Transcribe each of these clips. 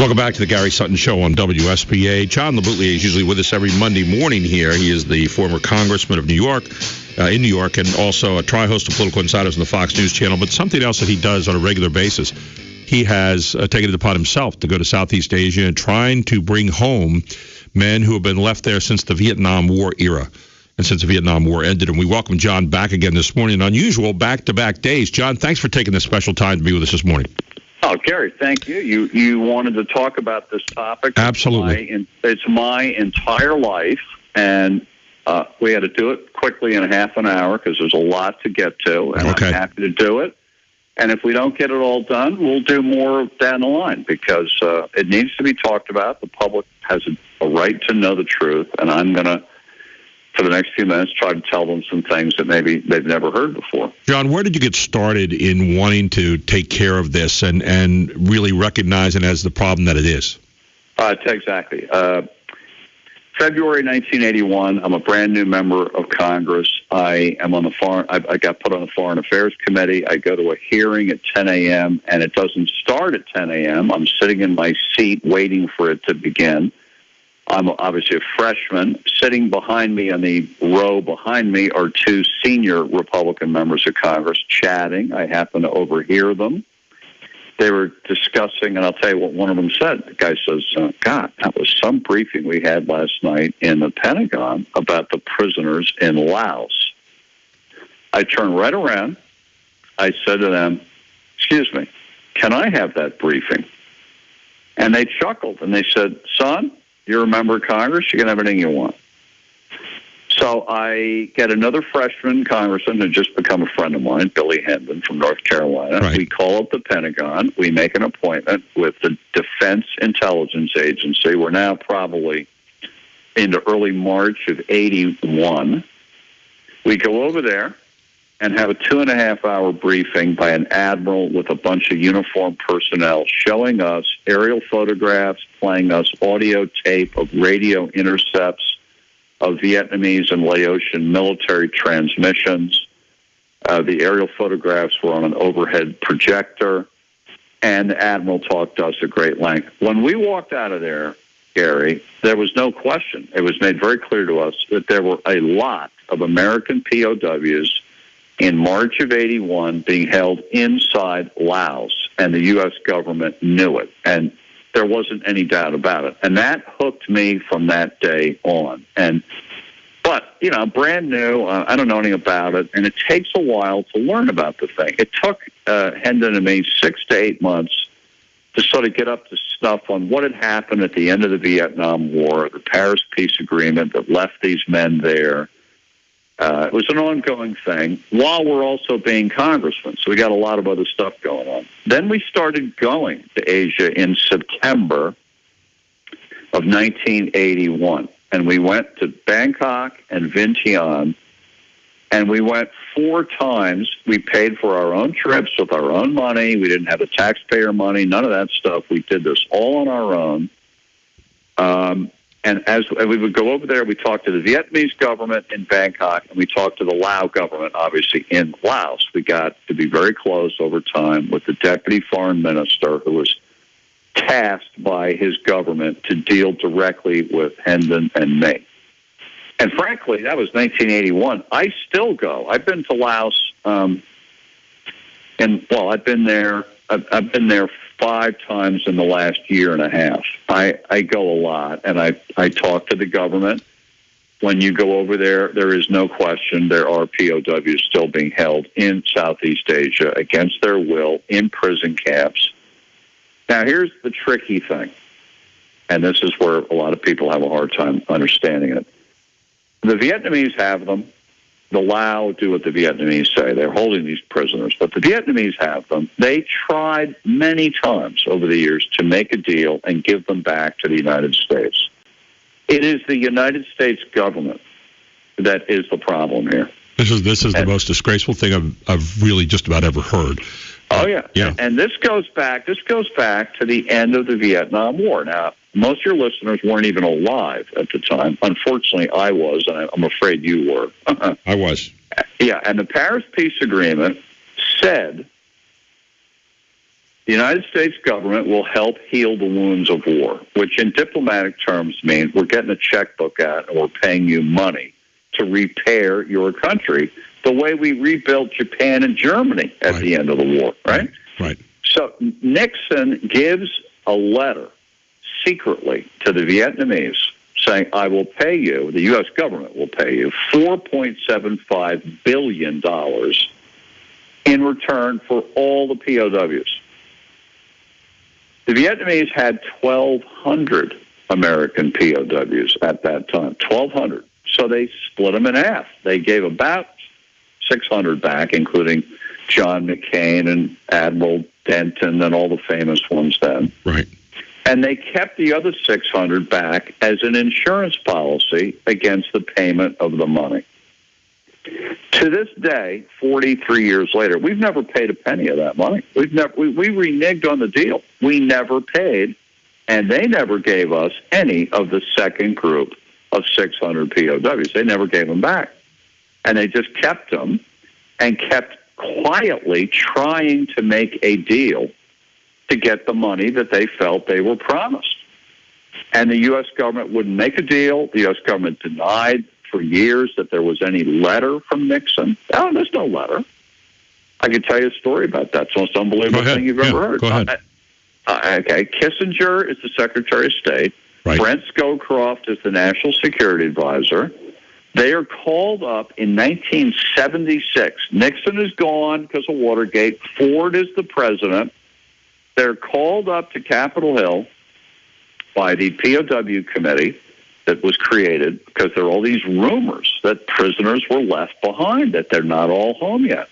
Welcome back to the Gary Sutton Show on WSBA. John LeBouttlier is usually with us every Monday morning here. He is the former Congressman of New York, in New York, and also a tri-host of Political Insiders on the Fox News Channel. But something else that he does on a regular basis, he has taken it upon himself to go to Southeast Asia and trying to bring home men who have been left there since the Vietnam War era and since the Vietnam War ended. And we welcome John back again this morning. Unusual back-to-back days. John, thanks for taking this special time to be with us this morning. Oh, Gary, thank you. You wanted to talk about this topic. Absolutely. It's my entire life, and we had to do it quickly in half an hour because there's a lot to get to, and Okay. I'm happy to do it. And if we don't get it all done, we'll do more down the line because it needs to be talked about. The public has a right to know the truth, and I'm going to, for the next few minutes, try to tell them some things that maybe they've never heard before. John, where did you get started in wanting to take care of this and really recognize it as the problem that it is? Exactly. February 1981, I'm a brand new member of Congress. I am on the I got put on the Foreign Affairs Committee. I go to a hearing at 10 a.m., and it doesn't start at 10 a.m. I'm sitting in my seat waiting for it to begin. I'm obviously a freshman. Sitting behind me on the row behind me are two senior Republican members of Congress chatting. I happen to overhear them. They were discussing, and I'll tell you what one of them said. The guy says, God, that was some briefing we had last night in the Pentagon about the prisoners in Laos. I turned right around. I said to them, excuse me, can I have that briefing? And they chuckled, and they said, son, you're a member of Congress. You can have anything you want. So I get another freshman congressman who just become a friend of mine, Billy Hendon from North Carolina. Right. We call up the Pentagon. We make an appointment with the Defense Intelligence Agency. We're now probably into early March of 81. We go over there and have a 2.5-hour briefing by an admiral with a bunch of uniformed personnel showing us aerial photographs, playing us audio tape of radio intercepts of Vietnamese and Laotian military transmissions. The aerial photographs were on an overhead projector, and the admiral talked to us at great length. When we walked out of there, Gary, there was no question. It was made very clear to us that there were a lot of American POWs in March of 81 being held inside Laos, and the U.S. government knew it, and there wasn't any doubt about it. And that hooked me from that day on. But, you know, brand new, I don't know anything about it, and it takes a while to learn about the thing. It took Hendon and me 6 to 8 months to sort of get up to snuff on what had happened at the end of the Vietnam War, the Paris Peace Agreement that left these men there. It was an ongoing thing while we're also being congressmen. So we got a lot of other stuff going on. Then we started going to Asia in September of 1981. And we went to Bangkok and Vientiane. And we went 4 times. We paid for our own trips with our own money. We didn't have the taxpayer money, none of that stuff. We did this all on our own. And as we would go over there, we talked to the Vietnamese government in Bangkok, and we talked to the Lao government, obviously, in Laos. We got to be very close over time with the deputy foreign minister who was tasked by his government to deal directly with Hendon and me. And frankly, that was 1981. I still go. I've been to Laos, I've been there 5 times in the last year and a half. I go a lot, and I talk to the government. When you go over there, there is no question there are POWs still being held in Southeast Asia against their will in prison camps. Now, here's the tricky thing, and this is where a lot of people have a hard time understanding it. The Vietnamese have them. The Lao do what the Vietnamese say. They're holding these prisoners, but the Vietnamese have them. They tried many times over the years to make a deal and give them back to the United States. It is the United States government that is the problem here. This is the most disgraceful thing I've really just about ever heard. Oh, yeah. Yeah. And this goes back to the end of the Vietnam War. Now, most of your listeners weren't even alive at the time. Unfortunately, I was, and I'm afraid you were. I was. Yeah, and the Paris Peace Agreement said the United States government will help heal the wounds of war, which in diplomatic terms means we're getting a checkbook out and we're paying you money to repair your country the way we rebuilt Japan and Germany at the end of the war, right? Right. So Nixon gives a letter secretly to the Vietnamese saying, I will pay you, the U.S. government will pay you $4.75 billion in return for all the POWs. The Vietnamese had 1,200 American POWs at that time, 1,200. So they split them in half. They gave about 600 back, including John McCain and Admiral Denton and all the famous ones then. Right. And they kept the other 600 back as an insurance policy against the payment of the money. To this day, 43 years later, we've never paid a penny of that money. We reneged on the deal. We never paid, and they never gave us any of the second group of 600 POWs. They never gave them back. And they just kept them and kept quietly trying to make a deal to get the money that they felt they were promised. And the U.S. government wouldn't make a deal. The U.S. government denied for years that there was any letter from Nixon. Oh, there's no letter. I could tell you a story about that. It's the most unbelievable thing you've ever heard. Go ahead. Okay, Kissinger is the Secretary of State. Right. Brent Scowcroft is the National Security Advisor. They are called up in 1976. Nixon is gone because of Watergate. Ford is the president. They're called up to Capitol Hill by the P.O.W. committee that was created because there are all these rumors that prisoners were left behind, that they're not all home yet.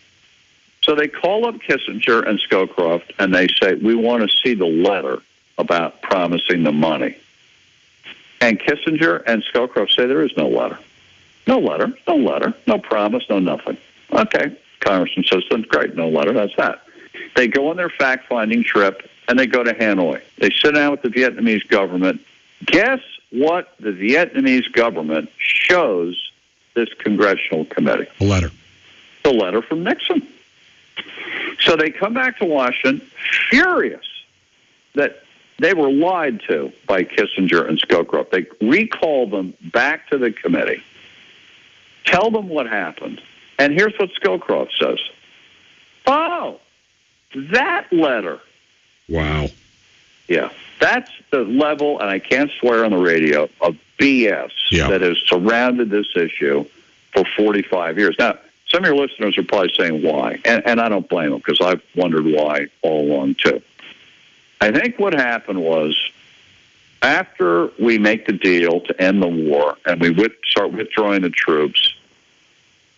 So they call up Kissinger and Scowcroft, and they say, we want to see the letter about promising the money. And Kissinger and Scowcroft say there is no letter. No letter, no letter, no promise, no nothing. Okay, Congressman says, great, no letter, that's that. They go on their fact-finding trip, and they go to Hanoi. They sit down with the Vietnamese government. Guess what the Vietnamese government shows this congressional committee? A letter. The letter from Nixon. So they come back to Washington furious that they were lied to by Kissinger and Scowcroft. They recall them back to the committee, tell them what happened, and here's what Scowcroft says. Oh, that letter. Wow. Yeah, that's the level, and I can't swear on the radio, of BS that has surrounded this issue for 45 years. Now, some of your listeners are probably saying why, and I don't blame them because I've wondered why all along too. I think what happened was after we make the deal to end the war and we start withdrawing the troops,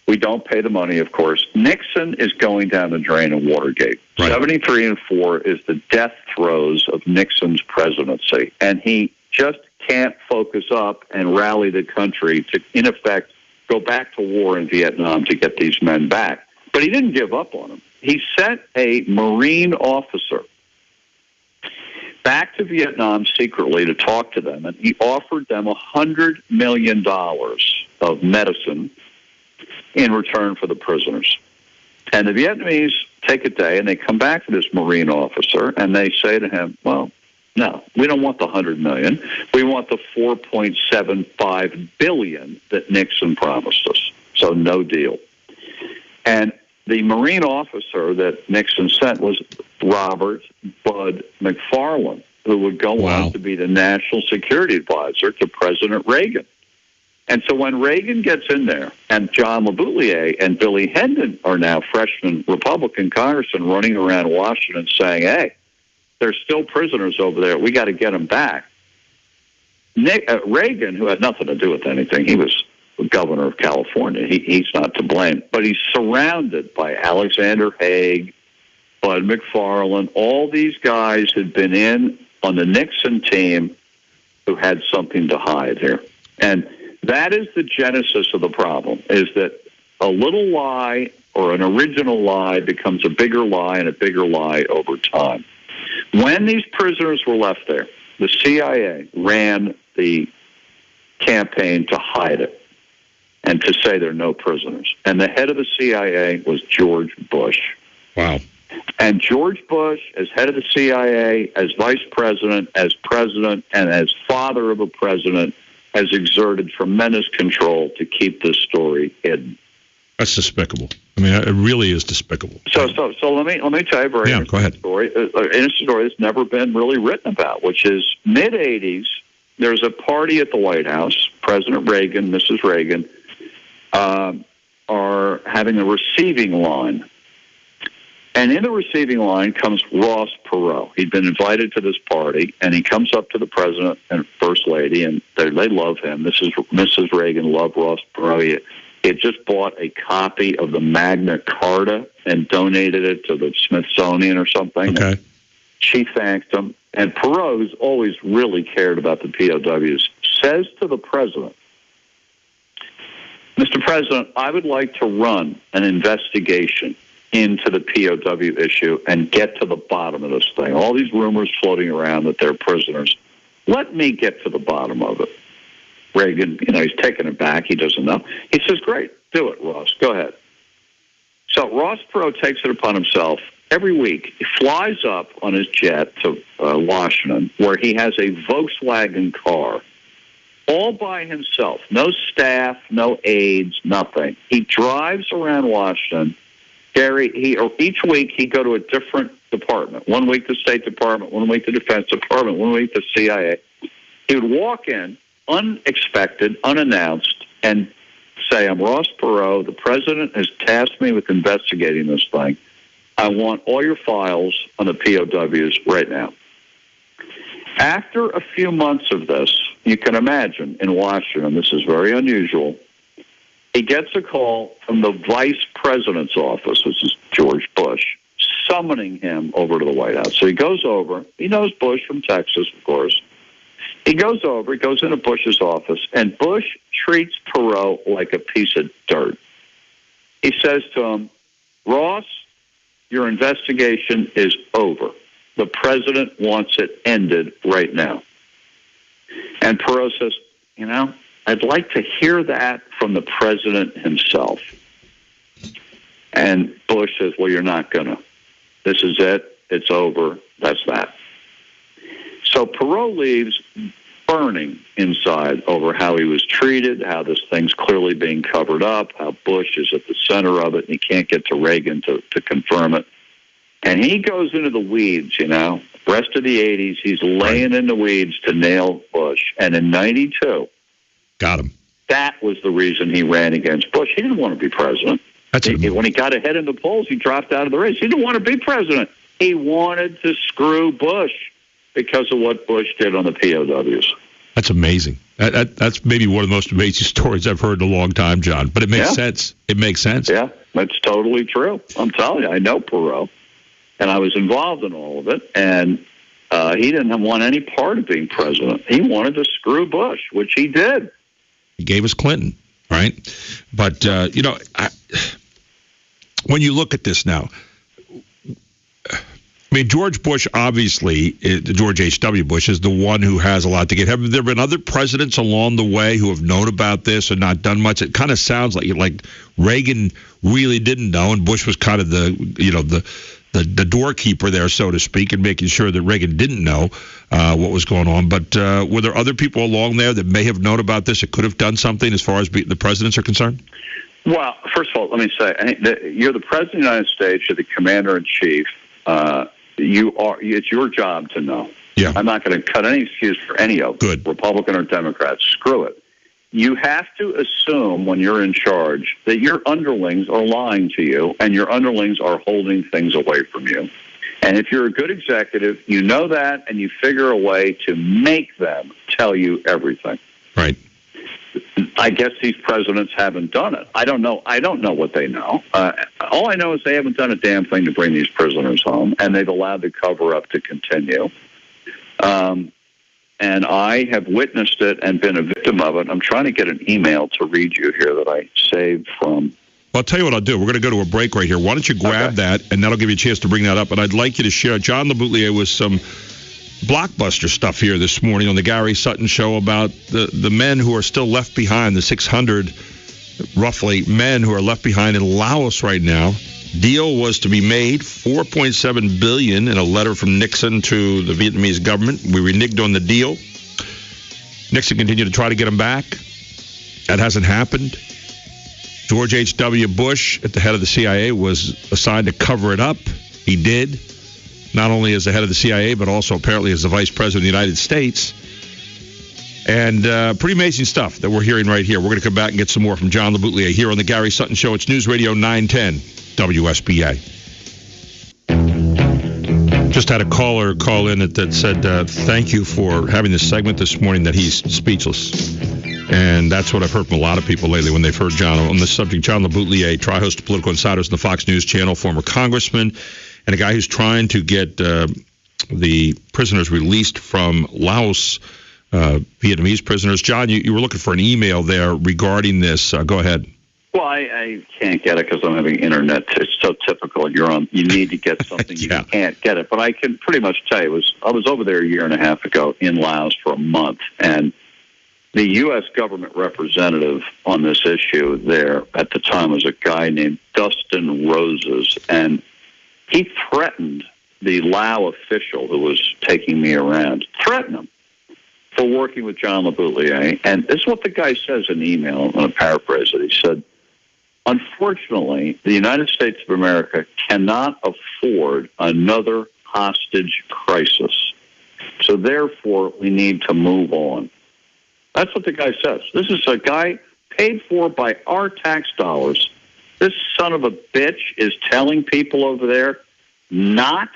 we don't pay the money, of course. Nixon is going down the drain in Watergate. Right. 73 and 4 is the death throes of Nixon's presidency, and he just can't focus up and rally the country to, in effect, go back to war in Vietnam to get these men back. But he didn't give up on them. He sent a Marine officer back to Vietnam secretly to talk to them, and he offered them $100 million of medicine in return for the prisoners. And the Vietnamese take a day, and they come back to this Marine officer, and they say to him, well, no, we don't want the $100 million. We want the $4.75 billion that Nixon promised us. So no deal. And the Marine officer that Nixon sent was Robert Bud McFarlane, who would go on to be the National Security Advisor to President Reagan. And so when Reagan gets in there, and John LeBouttlier and Billy Hendon are now freshman Republican congressmen running around Washington saying, hey, there's still prisoners over there. We got to get them back. Reagan, who had nothing to do with anything, he was the governor of California. He's not to blame. But he's surrounded by Alexander Haig, Bud McFarlane. All these guys had been in on the Nixon team who had something to hide here. And that is the genesis of the problem, is that a little lie or an original lie becomes a bigger lie and a bigger lie over time. When these prisoners were left there, the CIA ran the campaign to hide it and to say there are no prisoners. And the head of the CIA was George Bush. Wow. And George Bush, as head of the CIA, as vice president, and as father of a president, has exerted tremendous control to keep this story hidden. That's despicable. I mean, it really is despicable. So let me tell you a very interesting story. An interesting story that's never been really written about, which is mid-'80s. There's a party at the White House. President Reagan, Mrs. Reagan, are having a receiving line. And in the receiving line comes Ross Perot. He'd been invited to this party, and he comes up to the president and first lady, and they love him. Mrs. Reagan loved Ross Perot. He had just bought a copy of the Magna Carta and donated it to the Smithsonian or something. Okay. She thanked him. And Perot, who's always really cared about the POWs, says to the president, Mr. President, I would like to run an investigation into the POW issue and get to the bottom of this thing. All these rumors floating around that they're prisoners. Let me get to the bottom of it. Reagan, he's taken it back. He doesn't know. He says, great, do it, Ross. Go ahead. So Ross Perot takes it upon himself. Every week, he flies up on his jet to Washington, where he has a Volkswagen car, all by himself. No staff, no aides, nothing. He drives around Washington. Gary, each week he'd go to a different department. 1 week the State Department, 1 week the Defense Department, 1 week the CIA. He would walk in, unexpected, unannounced, and say, I'm Ross Perot. The president has tasked me with investigating this thing. I want all your files on the POWs right now. After a few months of this, you can imagine in Washington, this is very unusual, he gets a call from the vice president's office, which is George Bush, summoning him over to the White House. So he goes over. He knows Bush from Texas, of course. He goes over. He goes into Bush's office, and Bush treats Perot like a piece of dirt. He says to him, Ross, your investigation is over. The president wants it ended right now. And Perot says, I'd like to hear that from the president himself. And Bush says, well, you're not going to. This is it. It's over. That's that. So Perot leaves burning inside over how he was treated, how this thing's clearly being covered up, how Bush is at the center of it, and he can't get to Reagan to confirm it. And he goes into the weeds, Rest of the 80s, he's laying in the weeds to nail Bush. And in 92... Got him. That was the reason he ran against Bush. He didn't want to be president. When he got ahead in the polls, he dropped out of the race. He didn't want to be president. He wanted to screw Bush because of what Bush did on the POWs. That's amazing. That's maybe one of the most amazing stories I've heard in a long time, John. But it makes sense. It makes sense. Yeah, that's totally true. I'm telling you, I know Perot, and I was involved in all of it, and he didn't want any part of being president. He wanted to screw Bush, which he did. He gave us Clinton, right? But, when you look at this now, George Bush, obviously, George H.W. Bush is the one who has a lot to get. Have there been other presidents along the way who have known about this and not done much? It kind of sounds like Reagan really didn't know, and Bush was kind of the doorkeeper there, so to speak, and making sure that Reagan didn't know what was going on. But were there other people along there that may have known about this that could have done something as far as the presidents are concerned? Well, first of all, let me say, you're the president of the United States. You're the commander-in-chief. It's your job to know. Yeah. I'm not going to cut any excuse for any of them, Good. Republican or Democrat. Screw it. You have to assume when you're in charge that your underlings are lying to you and your underlings are holding things away from you. And if you're a good executive, you know that and you figure a way to make them tell you everything. Right. I guess these presidents haven't done it. I don't know. I don't know what they know. All I know is they haven't done a damn thing to bring these prisoners home, and they've allowed the cover-up to continue. And I have witnessed it and been a victim of it. I'm trying to get an email to read you here that I saved from. Well, I'll tell you what I'll do. We're going to go to a break right here. Why don't you grab that, and that'll give you a chance to bring that up. And I'd like you to share John LeBouttlier with some blockbuster stuff here this morning on the Gary Sutton Show about the men who are still left behind, the 600, roughly, men who are left behind in Laos right now Deal was to be made, $4.7 billion in a letter from Nixon to the Vietnamese government. We reneged on the deal. Nixon continued to try to get him back. That hasn't happened. George H.W. Bush, at the head of the CIA, was assigned to cover it up. He did, not only as the head of the CIA, but also apparently as the vice president of the United States. And pretty amazing stuff that we're hearing right here. We're going to come back and get some more from John LeBouttlier here on the Gary Sutton Show. It's News Radio 910 WSBA. Just had a caller call in that said, thank you for having this segment this morning, that he's speechless. And that's what I've heard from a lot of people lately when they've heard John on this subject. John LeBouttlier, tri-host of Political Insiders on the Fox News Channel, former congressman, and a guy who's trying to get the prisoners released from Laos, Vietnamese prisoners. John, you were looking for an email there regarding this. Go ahead. Well, I can't get it because I'm having internet. It's so typical. You need to get something. Yeah. You can't get it. But I can pretty much tell you, I was over there a year and a half ago in Laos for a month, and the U.S. government representative on this issue there at the time was a guy named Dustin Roses, and he threatened the Lao official who was taking me around, threatened him for working with John LeBouttlier. And this is what the guy says in the email. I'm going to paraphrase it. He said, unfortunately, the United States of America cannot afford another hostage crisis. So therefore, we need to move on. That's what the guy says. This is a guy paid for by our tax dollars. This son of a bitch is telling people over there not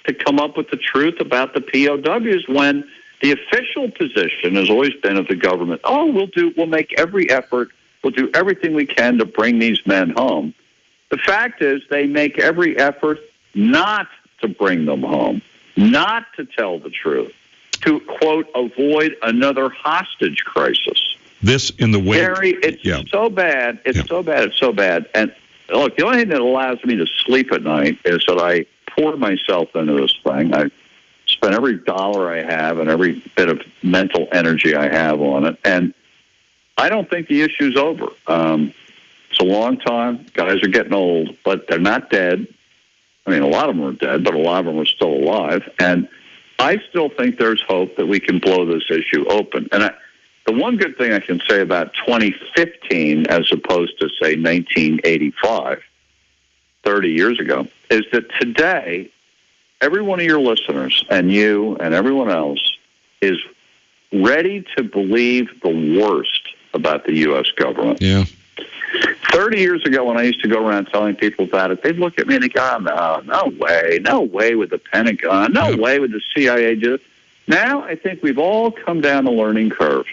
to come up with the truth about the POWs when the official position has always been of the government, we'll make every effort, we'll do everything we can to bring these men home. The fact is they make every effort not to bring them home, not to tell the truth, to, quote, avoid another hostage crisis. This in the way... Gary, it's so bad. It's so bad. It's so bad. And look, the only thing that allows me to sleep at night is that I pour myself into this thing. I spend every dollar I have and every bit of mental energy I have on it. And I don't think the issue's over. It's a long time. Guys are getting old, but they're not dead. I mean, a lot of them are dead, but a lot of them are still alive. And I still think there's hope that we can blow this issue open. And the one good thing I can say about 2015 as opposed to, say, 1985, 30 years ago, is that today, every one of your listeners and you and everyone else is ready to believe the worst about the U.S. government. Yeah. 30 years ago, when I used to go around telling people about it, they'd look at me and they'd go, no way with the Pentagon, no way with the CIA. Now I think we've all come down the learning curve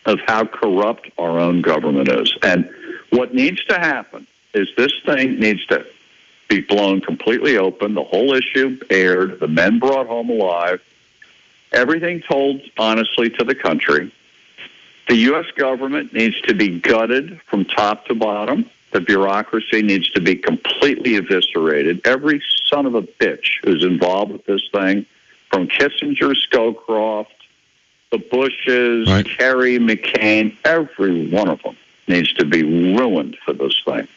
of how corrupt our own government is. And what needs to happen is this thing needs to be blown completely open, the whole issue aired, the men brought home alive, everything told honestly to the country. The U.S. government needs to be gutted from top to bottom. The bureaucracy needs to be completely eviscerated. Every son of a bitch who's involved with this thing, from Kissinger, Scowcroft, the Bushes, right, Kerry, McCain, every one of them needs to be ruined for this thing.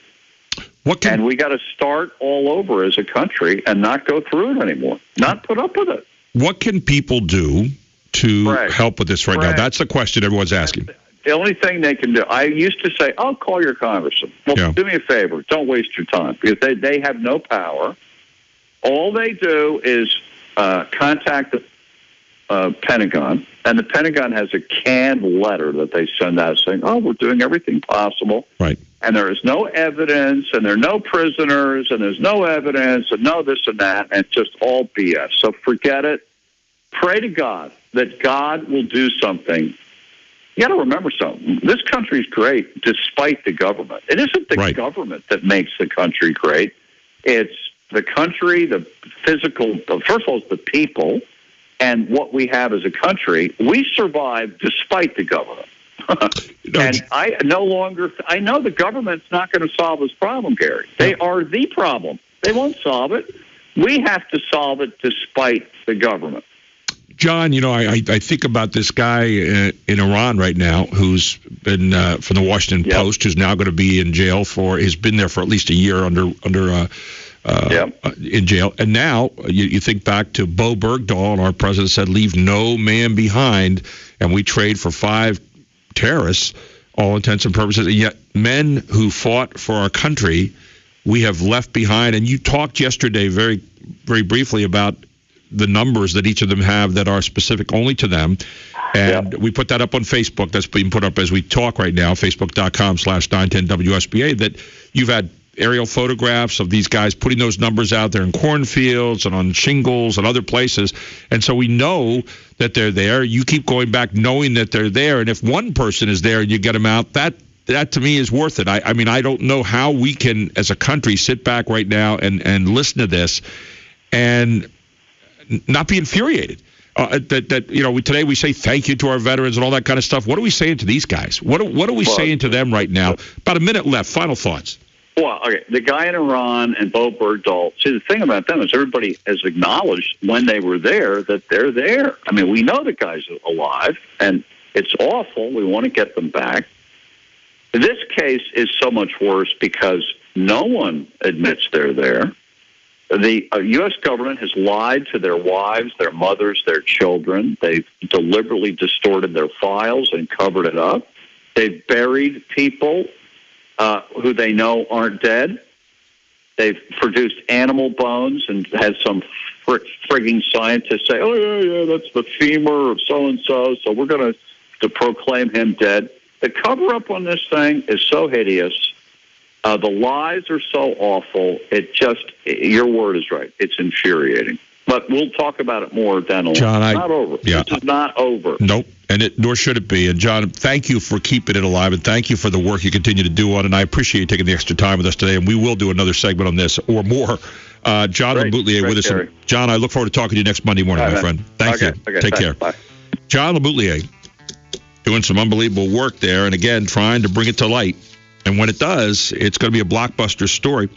And we got to start all over as a country and not go through it anymore, not put up with it. What can people do to help with this right now? That's the question everyone's asking. The only thing they can do, I used to say, call your congressman. Well, do me a favor. Don't waste your time, because they have no power. All they do is contact the Pentagon, and the Pentagon has a canned letter that they send out saying, we're doing everything possible. Right. And there is no evidence, and there are no prisoners, and there's no evidence, and no this and that, and it's just all BS. So forget it. Pray to God that God will do something. You got to remember something. This country's great despite the government. It isn't the government that makes the country great. It's the country, the physical. First of all, it's the people, and what we have as a country. We survive despite the government. And I know the government's not going to solve this problem, Gary. They are the problem. They won't solve it. We have to solve it despite the government. John, I think about this guy in Iran right now who's been from the Washington Post, who's now going to be in jail he's been there for at least a year in jail. And now you think back to Bo Bergdahl, and our president said, leave no man behind, and we trade for 5 terrorists, all intents and purposes. And yet men who fought for our country, we have left behind. And you talked yesterday very, very briefly about the numbers that each of them have that are specific only to them. And we put that up on Facebook. That's being put up as we talk right now, facebook.com/910WSBA, that you've had aerial photographs of these guys putting those numbers out there in cornfields and on shingles and other places. And so we know that they're there. You keep going back knowing that they're there. And if one person is there and you get them out, that to me is worth it. I mean, I don't know how we can, as a country, sit back right now and listen to this and not be infuriated. Today we say thank you to our veterans and all that kind of stuff. What are we saying to these guys? What are we saying to them right now? About a minute left. Final thoughts. Well, okay, the guy in Iran and Bo Bergdahl, see, the thing about them is everybody has acknowledged when they were there that they're there. I mean, we know the guy's alive, and it's awful. We want to get them back. This case is so much worse because no one admits they're there. The U.S. government has lied to their wives, their mothers, their children. They've deliberately distorted their files and covered it up. They've buried people who they know aren't dead. They've produced animal bones and had some frigging scientists say, oh, yeah, that's the femur of so-and-so, so we're going to proclaim him dead. The cover-up on this thing is so hideous. The lies are so awful. Your word is right. It's infuriating. But we'll talk about it more down the line. John, it's not over. This is not over. Nope, nor should it be. And John, thank you for keeping it alive, and thank you for the work you continue to do on it. And I appreciate you taking the extra time with us today. And we will do another segment on this or more. John LeBouttlier with us. John, I look forward to talking to you next Monday morning, my friend. Thank you. Okay, Take care. Bye. John LeBouttlier doing some unbelievable work there, and again, trying to bring it to light. And when it does, it's going to be a blockbuster story.